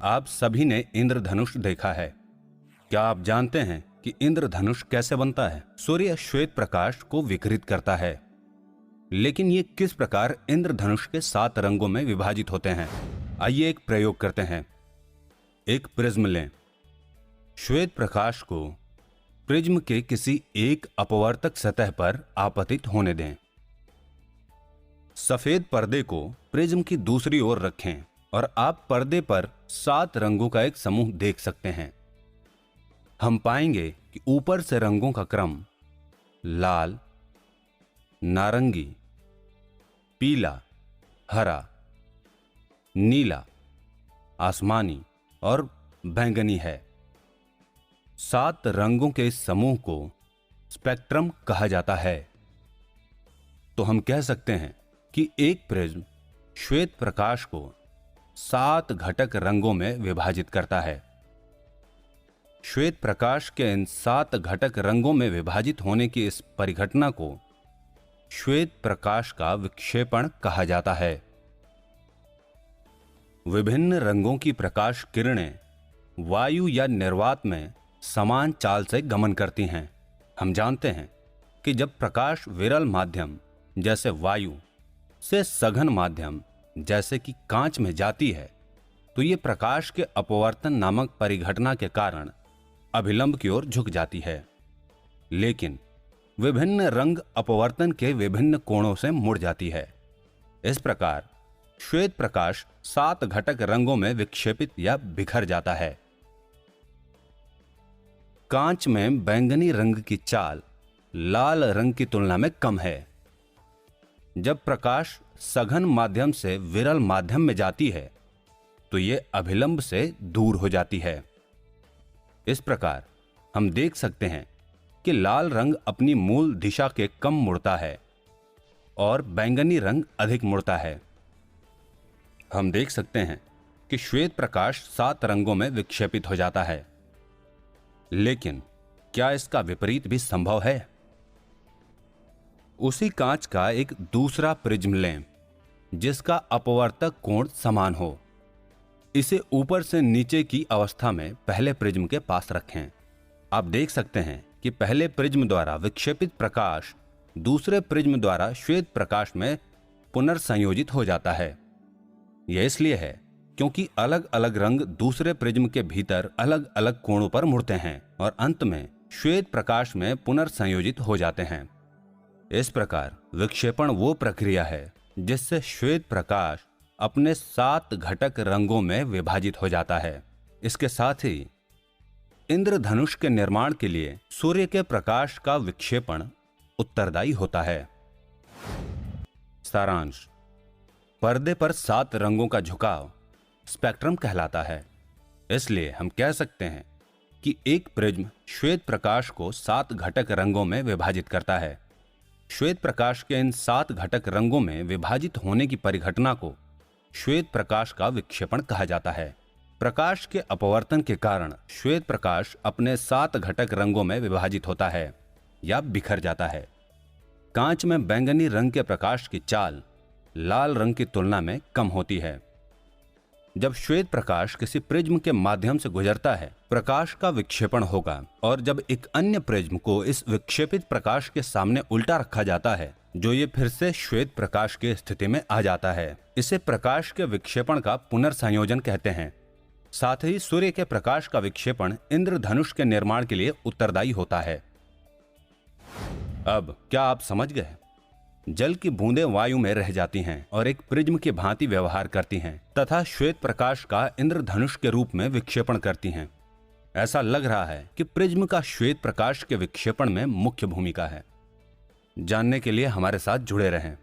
आप सभी ने इंद्रधनुष देखा है। क्या आप जानते हैं कि इंद्रधनुष कैसे बनता है? सूर्य श्वेत प्रकाश को विकिरित करता है, लेकिन ये किस प्रकार इंद्रधनुष के 7 रंगों में विभाजित होते हैं? आइए एक प्रयोग करते हैं। एक प्रिज्म लें। श्वेत प्रकाश को प्रिज्म के किसी एक अपवर्तक सतह पर आपतित होने दें। सफेद पर्दे को प्रिज्म की दूसरी ओर रखें और आप पर्दे पर 7 रंगों का एक समूह देख सकते हैं। हम पाएंगे कि ऊपर से रंगों का क्रम लाल, नारंगी, पीला, हरा, नीला, आसमानी और बैंगनी है। 7 रंगों के इस समूह को स्पेक्ट्रम कहा जाता है। तो हम कह सकते हैं कि एक प्रिज्म श्वेत प्रकाश को 7 घटक रंगों में विभाजित करता है। श्वेत प्रकाश के इन 7 घटक रंगों में विभाजित होने की इस परिघटना को श्वेत प्रकाश का विक्षेपण कहा जाता है। विभिन्न रंगों की प्रकाश किरणें वायु या निर्वात में समान चाल से गमन करती हैं। हम जानते हैं कि जब प्रकाश विरल माध्यम जैसे वायु से सघन माध्यम जैसे कि कांच में जाती है, तो ये प्रकाश के अपवर्तन नामक परिघटना के कारण अभिलंब की ओर झुक जाती है। लेकिन विभिन्न रंग अपवर्तन के विभिन्न कोणों से मुड़ जाती है। इस प्रकार श्वेत प्रकाश 7 घटक रंगों में विक्षेपित या बिखर जाता है। कांच में बैंगनी रंग की चाल लाल रंग की तुलना में कम है। जब प्रकाश सघन माध्यम से विरल माध्यम में जाती है, तो यह अभिलंब से दूर हो जाती है। इस प्रकार हम देख सकते हैं कि लाल रंग अपनी मूल दिशा के कम मुड़ता है और बैंगनी रंग अधिक मुड़ता है। हम देख सकते हैं कि श्वेत प्रकाश 7 रंगों में विक्षेपित हो जाता है। लेकिन क्या इसका विपरीत भी संभव है? उसी कांच का एक दूसरा प्रिज्म लें जिसका अपवर्तक कोण समान हो। इसे ऊपर से नीचे की अवस्था में पहले प्रिज्म के पास रखें। आप देख सकते हैं कि पहले प्रिज्म द्वारा विक्षेपित प्रकाश दूसरे प्रिज्म द्वारा श्वेत प्रकाश में पुनर्संयोजित हो जाता है। यह इसलिए है क्योंकि अलग अलग रंग दूसरे प्रिज्म के भीतर अलग अलग कोणों पर मुड़ते हैं और अंत में श्वेत प्रकाश में पुनर्संयोजित हो जाते हैं। इस प्रकार विक्षेपण वो प्रक्रिया है जिससे श्वेत प्रकाश अपने 7 घटक रंगों में विभाजित हो जाता है। इसके साथ ही इंद्रधनुष के निर्माण के लिए सूर्य के प्रकाश का विक्षेपण उत्तरदायी होता है। सारांश: पर्दे पर 7 रंगों का झुकाव स्पेक्ट्रम कहलाता है। इसलिए हम कह सकते हैं कि एक प्रिज्म श्वेत प्रकाश को 7 घटक रंगों में विभाजित करता है। श्वेत प्रकाश के इन 7 घटक रंगों में विभाजित होने की परिघटना को श्वेत प्रकाश का विक्षेपण कहा जाता है। प्रकाश के अपवर्तन के कारण श्वेत प्रकाश अपने 7 घटक रंगों में विभाजित होता है या बिखर जाता है। कांच में बैंगनी रंग के प्रकाश की चाल लाल रंग की तुलना में कम होती है। जब श्वेत प्रकाश किसी प्रिज्म के माध्यम से गुजरता है, प्रकाश का विक्षेपण होगा, और जब एक अन्य प्रिज्म को इस विक्षेपित प्रकाश के सामने उल्टा रखा जाता है, जो ये फिर से श्वेत प्रकाश की स्थिति में आ जाता है। इसे प्रकाश के विक्षेपण का पुनर्संयोजन कहते हैं। साथ ही सूर्य के प्रकाश का विक्षेपण इंद्रधनुष के निर्माण के लिए उत्तरदायी होता है। अब क्या आप समझ गए? जल की बूंदें वायु में रह जाती हैं और एक प्रिज्म की भांति व्यवहार करती हैं तथा श्वेत प्रकाश का इंद्रधनुष के रूप में विक्षेपण करती हैं। ऐसा लग रहा है कि प्रिज्म का श्वेत प्रकाश के विक्षेपण में मुख्य भूमिका है। जानने के लिए हमारे साथ जुड़े रहें।